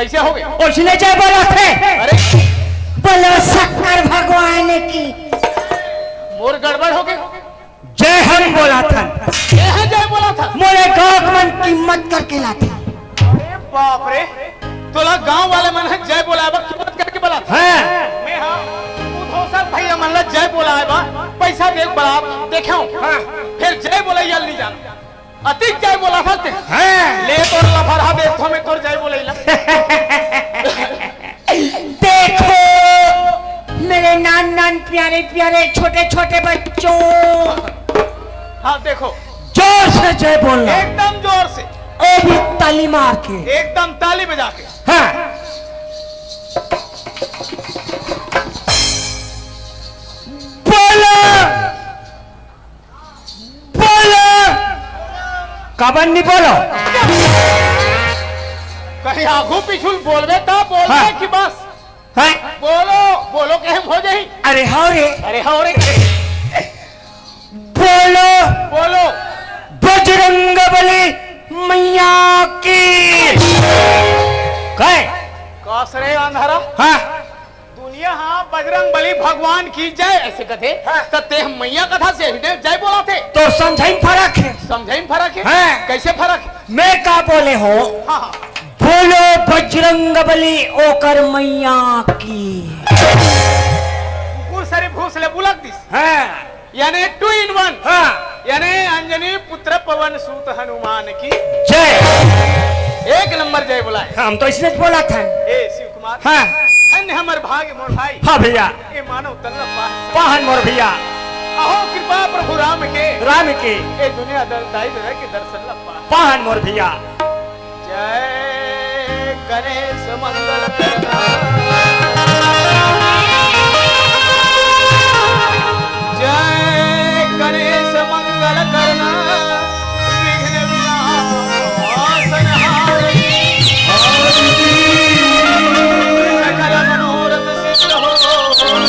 कैसे हो गए? उसने जय बोला थे। अरे बोलो शंकर भगवान की। मोर गड़बड़ हो गई। जय हम बोला था। जय बोला था। मोरे गाँव मन कीमत करके लाते। अरे बाप रे, तोला गांव वाले मन है जय बोला है बा, कीमत करके बोला था। मैं हाँ उधोसर भैया मन ला जय बोला है बा, पैसा देख बड़ा देखे फिर जय बोला यल नहीं जान अतिक जय बोला था ते। ले तोर लफड़ा देखो मैं तोर जय बोले ला। देखो मेरे नान नान प्यारे प्यारे छोटे छोटे बच्चों, हाँ देखो जोर से जय बोलना, एकदम जोर से, ओ भी ताली मार के, एकदम ताली बजा के। हाँ बोलो बोलो, कबन नहीं बोलो, कहीं आगू पिछुल बोलवे ता बोलवे हाँ। कि बस हाँ बोलो बोलो के हम हो जाही। अरे हाँ रे, अरे हाँ रे बोलो बोलो बजरंगबली मैया की। कहे कसरे अंधारा हाँ दुनिया हाँ बजरंग बली भगवान की जय ऐसे कथे तते हम मैया कथा से जय बोला थे तो समझाई फर्क है। समझे फर्क है। हाँ। कैसे फर्क है? मैं का बोले हो, हाँ हाँ बोलो बजरंगबली ओकर मैया की। सारे भूसले बुलक दिस हाँ यानी 2 in 1 हाँ यानी अंजनी पुत्र पवन सूत हनुमान की जय। एक नंबर जय बोला है। हम तो इसने बोला था। ए शिव कुमार हाँ अन्य हमर भाग्य मोर भाई। हाँ भैया, ए मानव तल्ला पाहन मोर भैया, अहो कृपा प्रभु राम के राम के ए दुनिया दाई दे के दर्शन लपा पाहन मोर भैया। जय गणेश मंगल करना, जय गणेश मंगल करना, विघ्न विनाशन हारी, सकल मनोरथ सिद्ध हो, पूर्ण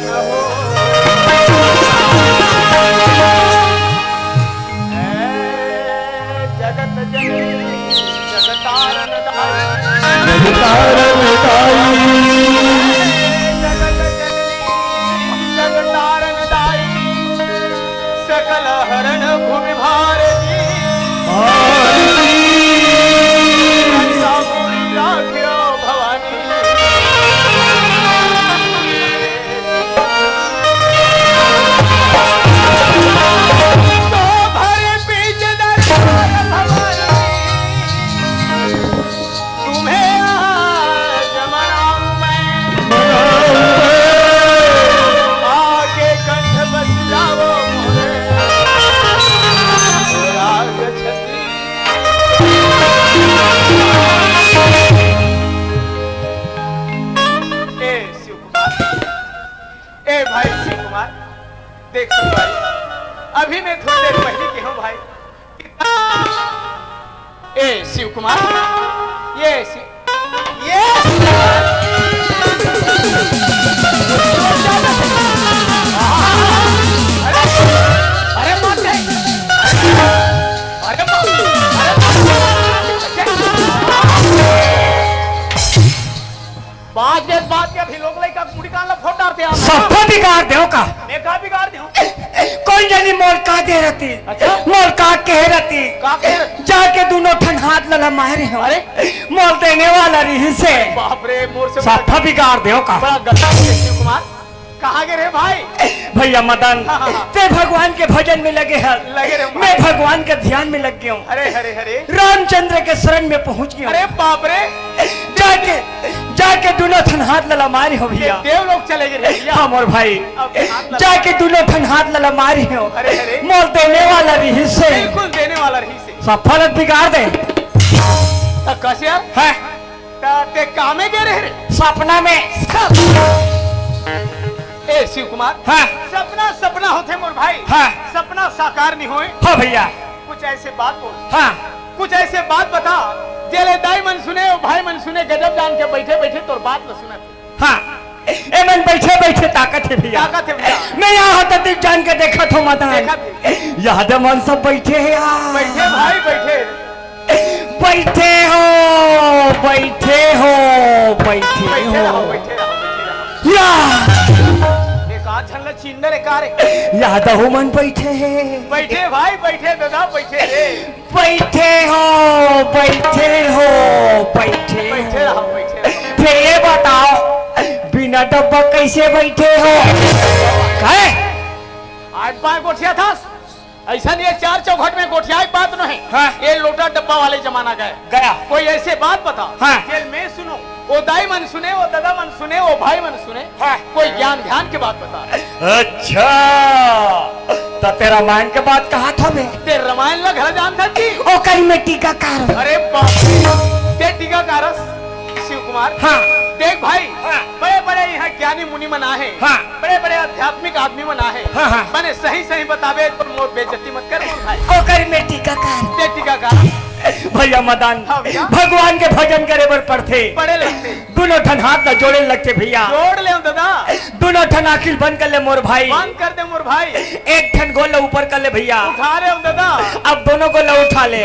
हो। जगत जननी जगतारण दाई, सकल हरण भूमि भारती, राखियो भवानी। तो भरे बीच दरबार भवानी, तुम्हें आज मनाऊं मैं, आगे कंठ बस जाओ मोरे, राग छती। ए शिव कुमार, ए भाई शिव कुमार, देख सुन भाई, अभी मैं थोड़ी देर पहले की हूँ भाई। ए शिव कुमार, ये अरे मत जाए, अरे बात के अभी लोग लाइक मुड़ी कान ला फोड़ डालते हैं। सब बिगाड़ दो का, मैं का बिगाड़ दूं? कोई जनी मोल का दे रहती, अच्छा? मोल का कह रहती, का कह जाके दोनों ठन हाथ लला मारे हो। अरे मोल देने वाला रही से बाप रे, मोर से सब बिगाड़ दो का। बड़ा गद्दा है शिव कुमार। कहाँ गए रे भाई? भैया मदन, हाँ। ते भगवान के भजन में लगे हैं, लगे रे मैं भगवान के ध्यान में लग गया हूँ। अरे हरे हरे रामचंद्र के शरण में पहुँच गया। अरे बाप रे, जाके दोनों ठन हाथ लला मारी हो ये भैया। देव लोग चले गए रे भैया। हाँ मोर भाई, अब हाथ लगा- जाके दोनों ठन हाथ लला मारी हो। अरे अरे। मोल देने वाला रही से बिल्कुल देने वाला रही से सब फलत बिगाड़ दे। कैसे यार? है ते कामे गए रे सपना में। ए शिव कुमार, हाँ सपना सपना होते मोर भाई। हाँ सपना साकार नहीं होए। हाँ भैया। कुछ ऐसे बात बोल, हाँ कुछ ऐसे बात बता जेले दाई मन सुने और भाई मन सुने, गजब जान के बैठे बैठे तोर बात न सुना। हाँ ए मन बैठे बैठे ताकत है भैया। ताकत है भैया। मैं यहाँ तक दिख जान के देखा था मदन, देखा थे। यहाँ मन सब बैठे हैं यार। बैठे भाई बैठे। बैठे हो बैठे हो बैठे बैठे हो रहो, बैठे रहो, बैठे या रहो। एक आध झल्ला चिंदर एक आ रे। यादव मन बैठे हैं बैठे भाई, बैठे दादा, बैठे रे। बैठे हो बैठे हो बैठे बैठे हो रहो, बैठे रहो। फिर ये बताओ बिना डब्बा कैसे बैठे हो कहे आज पाए गोठिया था ऐसा नहीं है, चार चौखट में गोठिया की बात नहीं। हाँ। ये लोटा डब्बा वाले जमाना गए गया कोई ऐसे बात बता। हाँ। जेल में सुनो, वो दाई मन सुने, वो दादा मन सुने, वो भाई मन सुने। हाँ। कोई ज्ञान ध्यान की बात बता। अच्छा तो तेरा मान के बात कहा था मैं ते रामायण लग घर जान था जी। ओ कहीं में टीकाकार अरे बाप रे, ते टीकाकारस शिव कुमार। हाँ देख भाई, हाँ। बड़े बड़े यहाँ ज्ञानी मुनि मना है, हाँ। बड़े बड़े आध्यात्मिक आदमी मना है। हाँ, हाँ। मैंने सही सही बतावे तो मोर बेइज्जती मत कर मोर भाई। ओ कहीं में टीकाकार ते टीकाकार भैया मदान हाँ भैया। भगवान के भजन करे बर पड़ते बड़े लगते, दोनों ठन हाथ न जोड़े लगते भैया जोड़ ले दादा, दोनों ठन आखिल बंद कर ले मोर भाई बंद कर दे मोर भाई। एक ठन गोला ऊपर कर ले भैया उठा रहे हो दादा, अब दोनों गोला उठा ले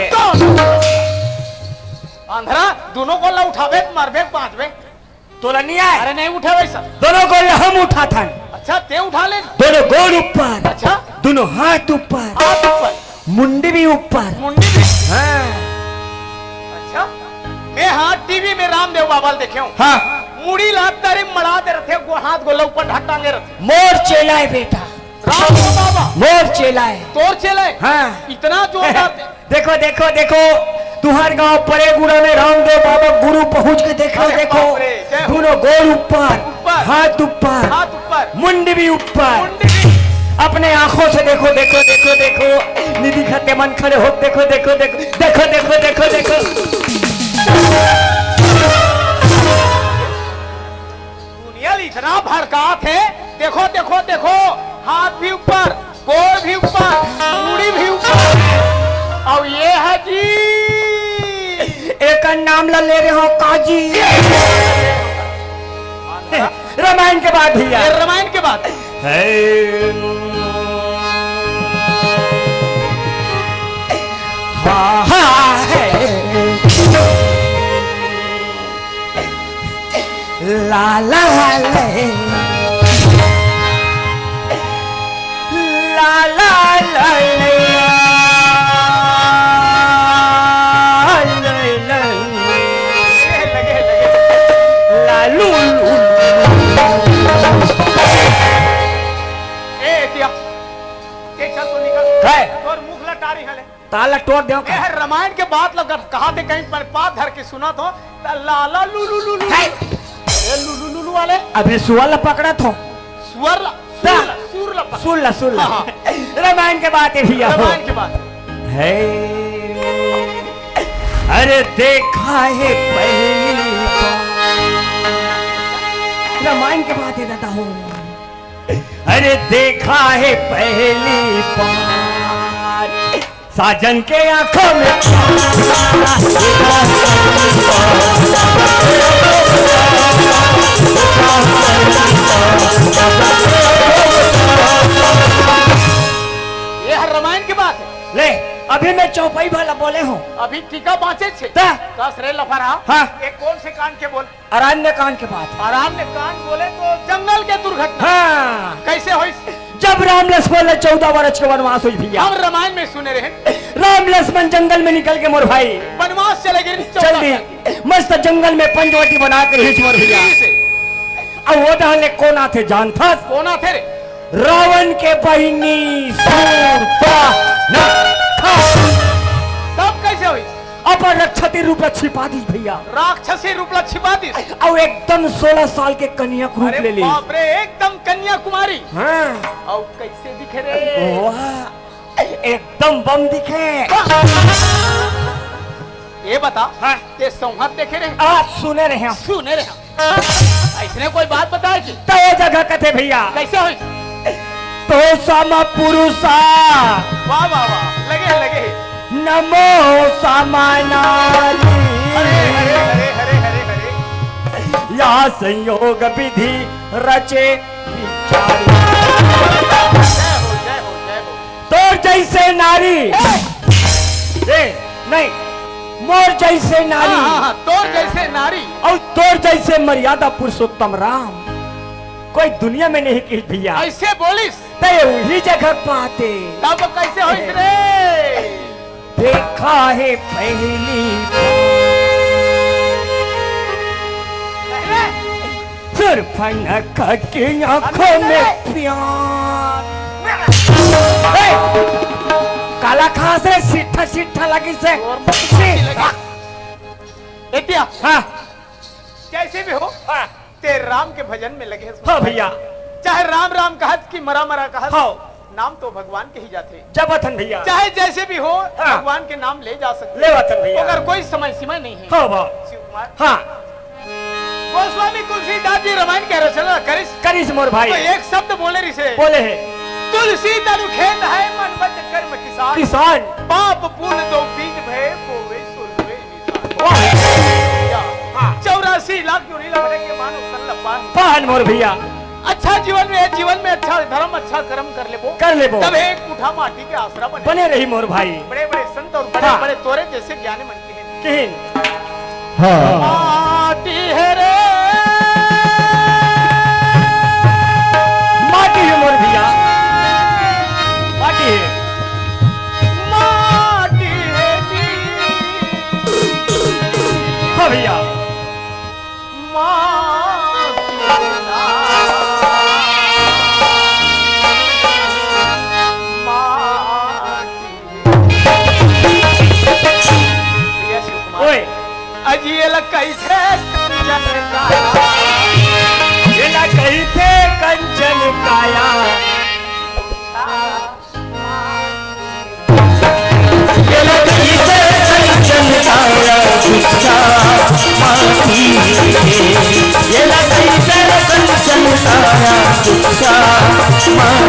अंधरा दोनों को ला उठावे मारबे पांचवे। तोला नहीं आए अरे नहीं उठे वैसा। दोनों गोला हम उठा था अच्छा ते उठा ले। दोनों गोल ऊपर अच्छा दोनों हाथ ऊपर हाथ ऊपर, मुंडी भी ऊपर मुंडी भी। हाँ अच्छा मैं हाँ टीवी में रामदेव बाबा देखे हूँ। हाँ मुड़ी लाता रे मड़ा दे रहे थे, हाथ गोला ऊपर ढटांगे रहे। मोर चेला है बेटा रामदेव बाबा मोर चेला है तोर चले हाँ इतना जोरदार। देखो देखो देखो तुम्हारे गांव परे गुड़ा में रामदेव बाबा गुरु पहुंच के देखो अरे देखो बाप रे, जय हो। दोनों गोल ऊपर ऊपर। हाथ ऊपर हाथ ऊपर, मुंडी भी ऊपर मुंडी भी। अपने आंखों से देखो देखो देखो देखो निधि खत्ते मन खड़े हो देखो देखो देखो देखो देखो देखो देखो दुनिया इतना भड़का थे। देखो देखो देखो, हाथ भी ऊपर, गोड़ भी ऊपर, मुड़ी भी ऊपर। और ये है जी एक नाम ला ले रहे हो काजी रामायण के बाद भैया ये रामायण के बाद हाँ हाँ है ला ला ले ला ला ला ले लगे लगे। लालू ए दिया के चल तो निकल। है और मुख लटारी हले। ताला तोड़ दो ए रामायण के बाद लग कहा थे कहीं पर पात धर के सुना तो लाला लुलु लुलु। ए लुलु लुलु वाले अभी सुअल पकड़ा था सुअर ला सुर ला सुर ला पकड़। सुन ला हाँ, रामायण के बाद भैया हो रामायण के बाद है अरे देखा है पहली बार रामायण के बाद है दादा हो अरे देखा है पहली बार साजन के आंखों में ये हर रामायण की बात है। ले अभी मैं चौपाई वाला बोले हूँ अभी टीका बाँचे छे ता? दस रे लफड़ा। हाँ। एक कौन से कान के बोल अरण्य कांड के बाद आराम ने कान बोले तो जंगल के दुर्घटना हाँ कैसे हुई। जब राम लक्ष्मण ने 14 वर्ष के वनवास हुई भैया हम रामायण में सुने रहे राम लक्ष्मण जंगल में निकल के मोर भाई वनवास चले गए चल दी मस्त जंगल में पंचवटी बना कर हिच मोर भैया अब वो दहले कोना थे जानता कोना थे रे रावण के बहिनी सूरपा तब कैसे हुई। अपन रक्षती रूप में छिपा दी भैया राक्षसी रूपला छिपा दी। और एकदम 16 साल के कन्या रूप अरे ले ली बाप रे एकदम कन्याकुमारी। हाँ और कैसे दिखे रे। वाह एकदम बम दिखे ये बता हाँ ये संहत देखे रहे आज सुने रहे हैं सुने रहे ऐसने कोई बात बताए कि तो ये जगह कथे भैया कैसे हुई। तो सम पुरुषा वाह वाह वाह लगे लगे। नमो समानाली हरे हरे हरे हरे हरे हरे। या संयोग विधि रचे विचारी जय हो जय हो जय हो। तो जैसे नारी नहीं मोर जैसे नारी तोर जैसे नारी और तोर जैसे मर्यादा पुरुषोत्तम राम कोई दुनिया में नहीं की भैया। ऐसे बोलिस तय वही जगह पाते तब कैसे होइस रे? देखा है पहली सुरफनक की आंखों में प्यार। काला खास रे सिट्ठा सिट्ठा लगी से एतिया हाँ जैसे भी हो ते राम के भजन में लगे। हाँ भैया चाहे राम राम कहत की मरा मरा कहत हाँ नाम तो भगवान के ही जाते। जब वतन भैया चाहे जैसे भी हो हाँ। भगवान के नाम ले जा सकते ले वतन भैया अगर कोई समय सीमा नहीं है। हाँ बा शिव कुमार हाँ गोस्वामी तुलसीदास जी रामायण कह रहे करिस करिस मोर भाई तो एक शब्द बोले रिसे बोले है तुलसी तनु खेत है मन बच कर्म किसान किसान पाप पुण्य दो बीज भय बोवे सुलवे निशान। 84 लाख जो नीला भरे के मानो कर लपान पान मोर भैया अच्छा जीवन में अच्छा धर्म अच्छा कर्म कर ले तब एक उठा माटी के आसरा बने रही मोर भाई। बड़े बड़े संत और बड़े बड़े तोरे जैसे ज्ञानी मन के हैं माटी है रे माटी है मोर भैया माटी है हाँ भैया अजियल कैसे कैसे कंचन काया कंचन काया गुच्छा माटी ये कैसे कंचन काया गुच्छा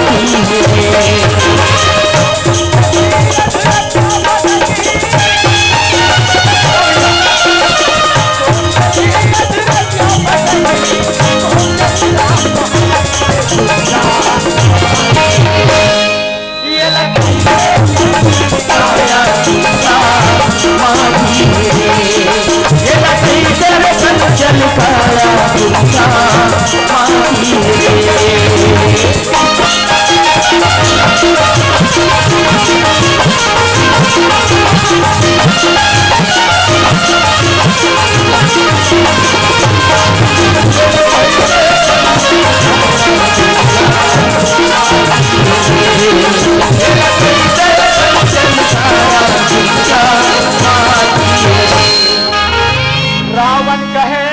रावण कहे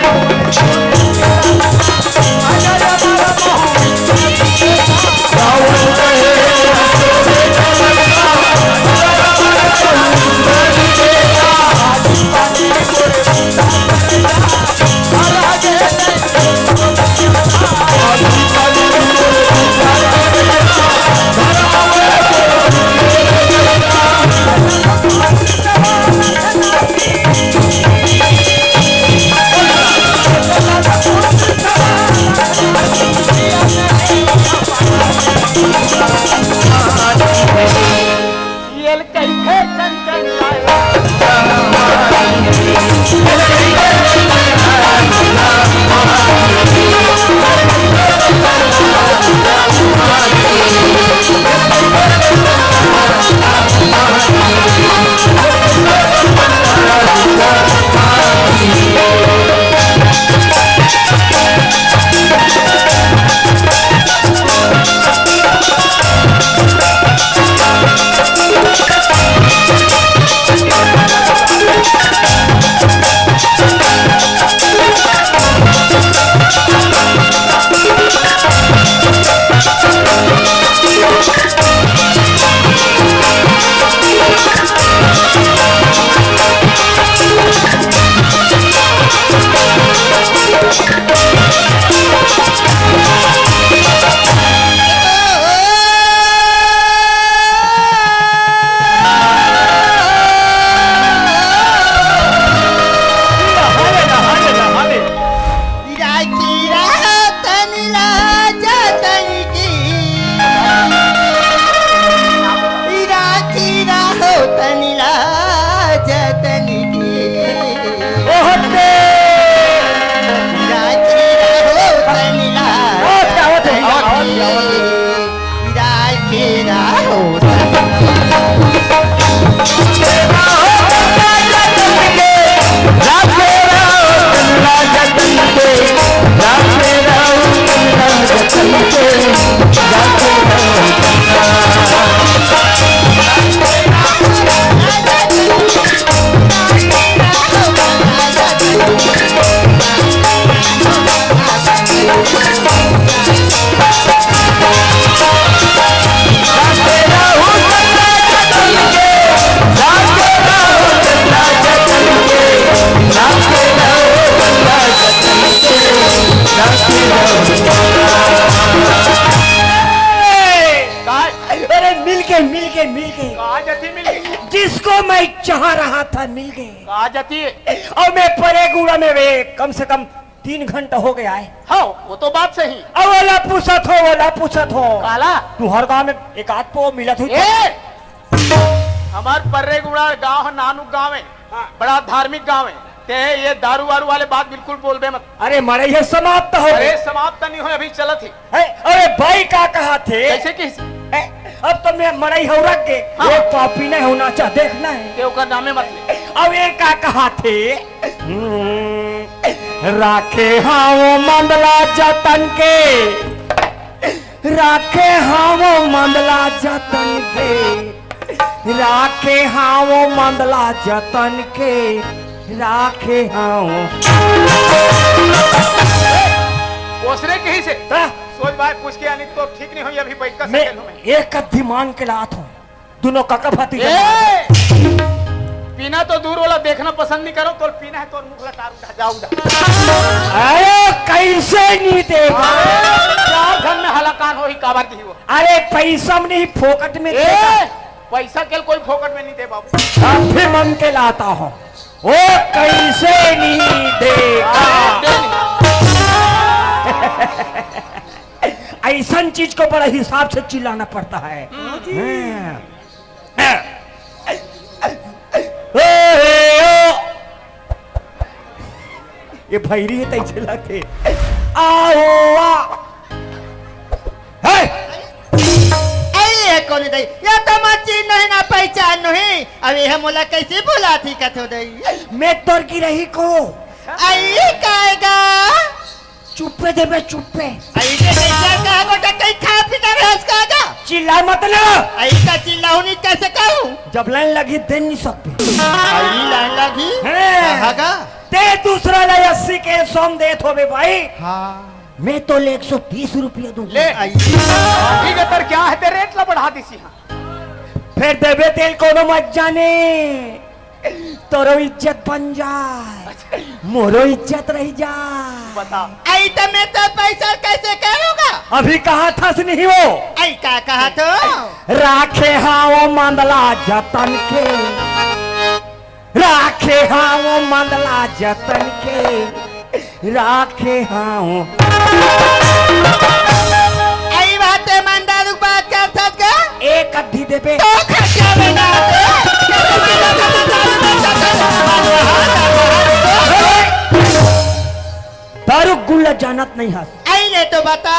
जिसको मैं चाह रहा था मिल गए। कहा जाती है। और मैं परेगुड़ा में वे कम से कम 3 घंटा हो गया है। हाँ वो तो बात सही। अब वाला पूछत हो काला तू हर गांव में एक आध पो मिला थी। हमार पर्रेगुड़ा गांव है, नानू गांव है, बड़ा धार्मिक गांव है। ते ये दारू वारू वाले बात बिल्कुल बोलबे मत। अरे मरे ये समाप्त हो अरे गए। समाप्त नहीं हो, अभी चलत ही। अरे भाई का कहा थे कैसे किस अब तो मैं मरई हो रख के हाँ। एक पापी नहीं होना चाह देखना है। देव का नामे मत ले। अब एक का कहा थे राखे हाँ वो मंदला जतन के, राखे हाँ वो मंदला जतन के, राखे हाँ वो मंदला जतन के, राखे हाँ वो। ओसरे कहीं से ता? सोच भाई पूछ के आनी तो ठीक नहीं हुई अभी बैठ कर मैं सेकंड में। एक कद्दी मांग के लात हूँ दोनों काका भाती। पीना तो दूर वाला देखना पसंद नहीं करो, तो पीना है तो मुख लटा जाऊ। अरे कैसे नहीं देगा? चार घर में हलाकान हो ही काबर दी वो। अरे पैसा में नहीं फोकट में देगा। पैसा के कोई फोकट में नहीं दे बाबू। अब भी मन के लाता हूँ वो कैसे नहीं देगा? ऐसा चीज को बड़ा हिसाब से चिल्लाना पड़ता है। ये भैरी है तैसे लगते आओ कौन दई या तो मच्छी नहीं ना पहचान नहीं। अब यह मोला कैसे बोला थी कथो दई मैं तोर की रही को आई काएगा चुप्पे दे बे चुप्पे आई के कैसा कहा गोटा कहीं खा पी ना रहस कागा चिल्ला मत ना। आई का चिल्लाऊ नहीं कैसे कहूं जब लाइन लगी दे नहीं सकते। आई लाइन लगी कहागा ते दूसरा ले 80 के सोम देत होबे भाई। हाँ मैं तो ले 130 रुपया दूंगा। ले आई ठीक है तर क्या है ते रेट ला बढ़ा दी सी। हाँ फिर देवे तेल कोनो मत जाने तोरो इज्जत बन जाए मोरो इज्जत रह जाए। बता आई तो मैं तो पैसा कैसे करूंगा। अभी कहा था नहीं वो आई का कहा तो राखे हाँ वो मंदला जतन के, राखे हाँ वो मंदला जतन के, राखे हाँ वो। आई बातें मंदारू बात कर सकता एक अद्धी दे पे तो खर्चा बना दारू गुल्ला जानत नहीं हंस। आई ले तो बता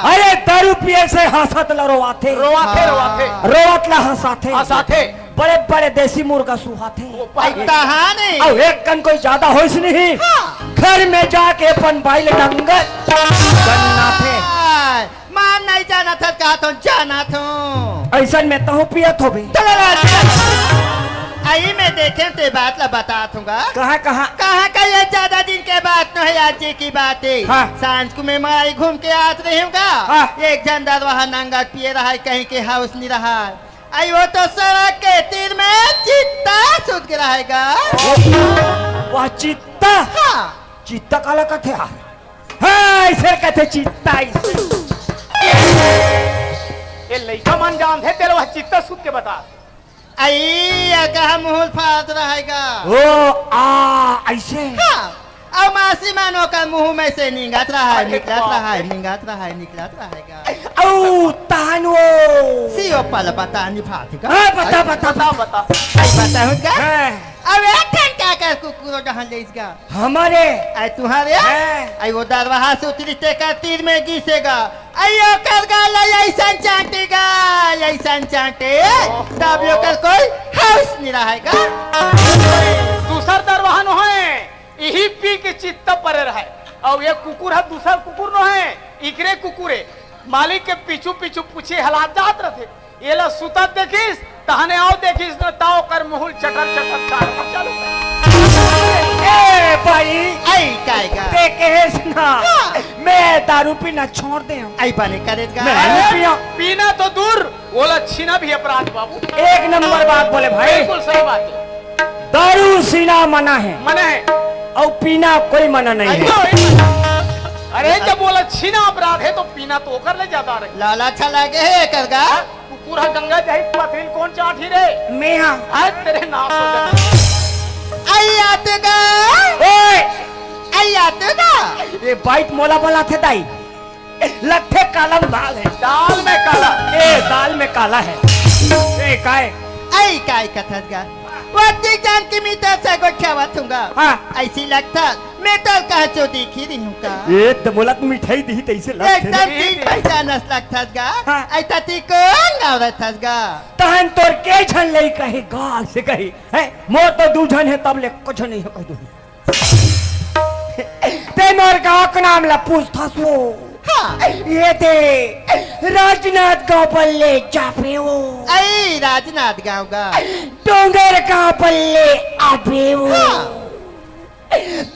अरे दारू पिए से हंसत ला रोवाथे रोवाथे रोवाथे रोवत ला हंसाथे हंसाथे। बड़े बड़े देसी मुर्गा सुहाथे। वो आई पाई कहानी अब एक कन कोई ज्यादा होइस नहीं। हाँ। घर में जाके अपन बाइल डंगर बनना थे। मान नहीं जाना था कहा तो जाना था। ऐसा में तो पियत हो भी आई मैं देखे ते बात ला बता दूंगा। कहाँ कहाँ कहाँ का ये ज्यादा दिन के बात न है आज की बात है। हाँ। सांझ को मैं माई घूम के आत रहूंगा। हाँ। एक जनदार वहाँ नंगा पिए रहा है कहीं के हाउस नहीं रहा। आई वो तो सड़क के तीर में चित्ता सुध के रहेगा। वह चित्ता हाँ चित्ता काला कथे हाँ ऐसे कथे चित्ता ये लइका मन जान थे तेरे वह चित्ता सूत के बता। आई कहा मुहल फात रहेगा। ओ आ ऐसे हाँ अब मासी मानो का मुंह में से निकलत रहा है अरे निकलत बाप रहा है रे। निकलत रहा है निकलत रहेगा। औ तानो सीओ पल बता नहीं फातेगा। हाँ बता बता बता बता आई बताऊं क्या हाँ, अब एक ठन क्या कर कुकुरो जहाँ ले इसका हमारे आई तुम्हारे हाँ। आई वो दरवाहा से उतरी ते का तीर में घिसेगा। आयो कर गाला ऐसा चाटेगा ऐसा चाटे तब यो कर कोई हाउस नहीं रहेगा। दूसर दरवाहा न है यही पी के चित्ता परे रहे। और ये कुकुर है दूसरा कुकुर न है इकरे कुकुरे मालिक के पीछू पीछू पूछे हालात जात रहे। ये ला सुता देखिस तहने आओ देखिस न ताओ कर मुहुल चटर चटर चार चालू ए भाई आई काएगा ते कहे सुना मैं दारू पीना छोड़ दे हूँ। आई बने करेगा। मैं नहीं पिया। पीना तो दूर बोला छीना भी अपराध बाबू। एक नंबर बात बोले भाई बिल्कुल सही बात है। दारू सीना मना है मना है और पीना कोई मना नहीं है। अरे जब बोला छीना अपराध है तो पीना तो कर ले जाता रहे। लाला अच्छा लगे है करगा पूरा गंगा जही पथरील कौन चाठी रे? मैं हाँ हाय तेरे नाम हो अय्या तुगा ओए अय्या तुगा ये बाइट मोला बोला थे दाई लट्ठे काला दाल है दाल में काला। ए दाल में काला है ए काय आई काय कथत गा वती जान की मीटर से को खावत हूँगा हाँ ऐसी लगता मैं तो कहा चो देखी रही हूँ का ये तो बोला तुम मिठाई दी तैसे लगते एकदम तीन पैसा नस लगता गा हाँ। ऐसा ती कौन गावत था गा तहन तोर के छन लई कही गाल से कही है मोर तो दूझन है तब ले कुछ नहीं है कह दू ते मोर गाँव का नाम ला पूछता सो हाँ ये थे राजनाथ गाँव पल्ले चापे हो आई राजनाथ गाँव गा डोंगर गाँव पल्ले आपे हो हाँ।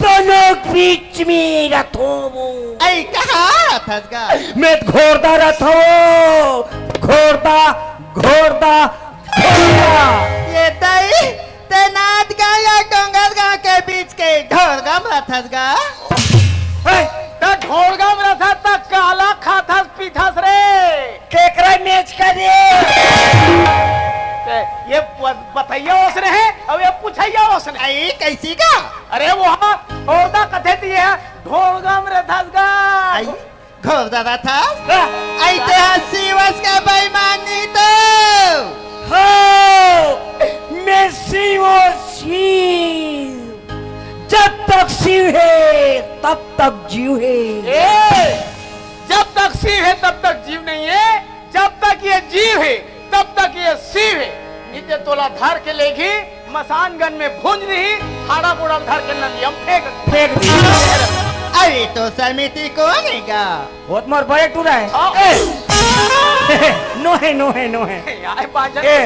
दोनों बीच में रथो वो आई कहा था गा मैं घोरदा रथ हो घोरदा घोरदा घोरदा ये तई तेनाथ गाँव या डोंगर गाँव के बीच के ढोर गाँव रथस गा त ढोलगा में रहा था काला खाथस पीथस रे। केकरा मैच करे ते ये बताइया उसने है अब ये पूछाइया उसने। आई कैसी गा अरे वहाँ औरदा कथे दिए है ढोलगा में रथस गा। आई घोर दादा था ऐतिहासिक वर्ष का बेईमानी तो हो मैं शिव शिव जब तक शिव है तब तक जीव है ए, जब तक शिव है तब तक जीव नहीं है, जब तक ये जीव है तब तक ये शिव है। नित्य तोला धर के लेगी मसानगन में भूंज रही हाड़ा बुड़ा धर के नदियम फेंक फेंक दी अरे तो समिति कौन है गा बहुत मोर बड़े टूरा है हाँ। नो है नो है नो है आए बाजन ए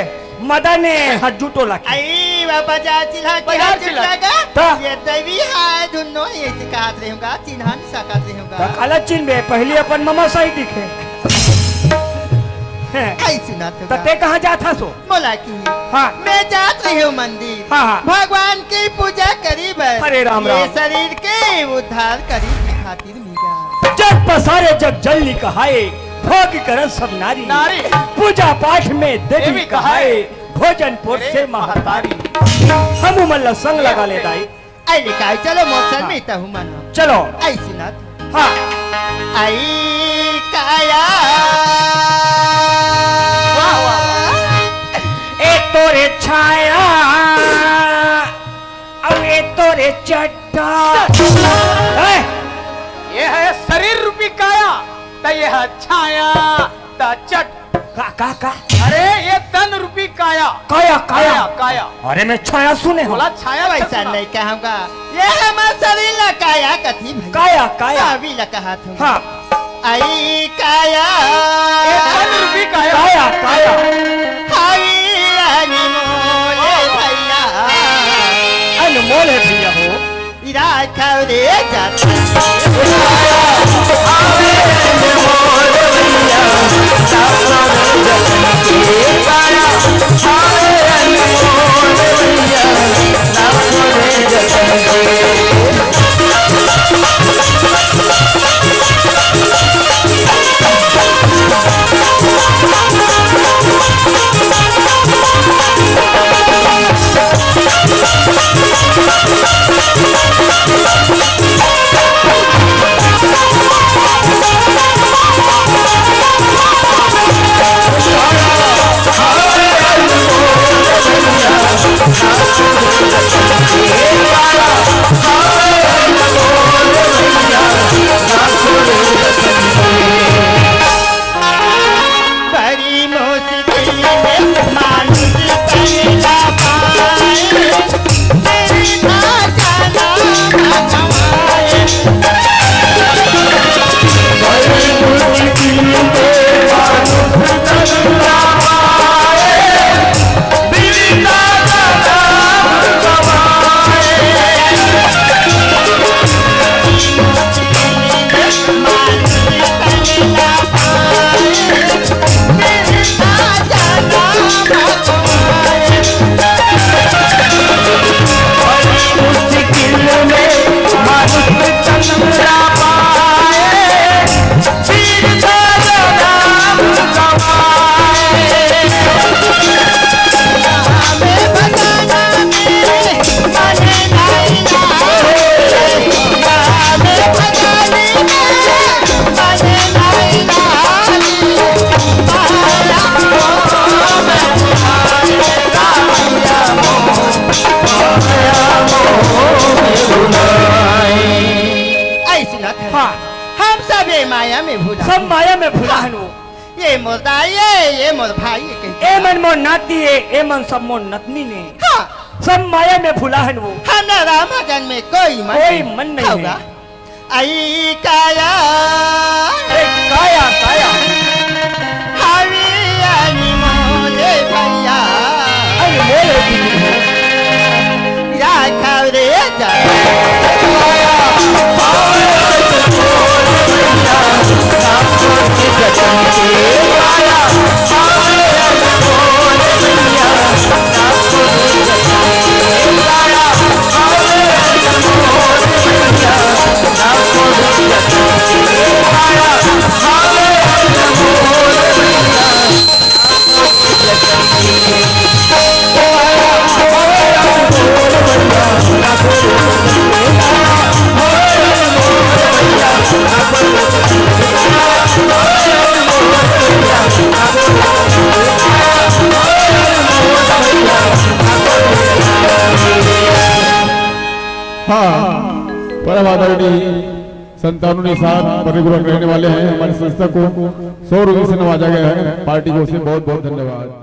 मदन ने हजूटो लखी आई बाबा जा चिल्हा के बाजार हाथ चिल्हा। चिल्हा ता। गा ये दैवी हाय धुनो ये से कहत रहूंगा चिन्हन सकत रहूंगा काला चिन्ह बे पहले अपन मामा सही दिखे आई सुना तो तते कहाँ जाता सो मोला की हाँ मैं जात रही हूँ मंदिर हाँ, हाँ। भगवान की पूजा करीब है अरे राम ये राम। शरीर के उद्धार करीब खातिर मीगा जग पसारे जग जल्दी कहाए भोग कर सब नारी नारी। पूजा पाठ में देवी देवी कहाए भोजन पुर से महतारी हम मल्ला संग लगा ले दाई आई लिखा चलो मौसम में तो हूँ मना चलो आई सुना हाँ आई काया वाह वाह ए तोरे छाया अब ए तोरे चड्डा ए, ये है शरीर रूपी काया त ये है छाया त चट। का अरे ये तन रूपी काया काया काया काया काया अरे मैं छाया सुने हो बोला छाया वैसा कैसा नहीं कहूँगा ये हमारा शरीर लकाया कथी भई काया काया अभी लकहा तुम हाँ आई काया ये तन रूपी काया काया काया हावी अनमोल भैया अनमोल है भैया हो इरा खौरे जाता मोर दाइए ये मोर भाई के ए मन मोर नाती है ए मन सब मोर नतनी ने हाँ सब माया में भुला है वो हमारा मगन में कोई मन नहीं होगा आई काया ए काया काया हावी आनी मोरे भैया अरे बोले भी या खावरे जा परम आदरणीय संतानों साथ परिपूर्ण रहने वाले हैं हमारी संस्था को 100 रुपये से नवाजा गया है। पार्टी को से बहुत बहुत धन्यवाद।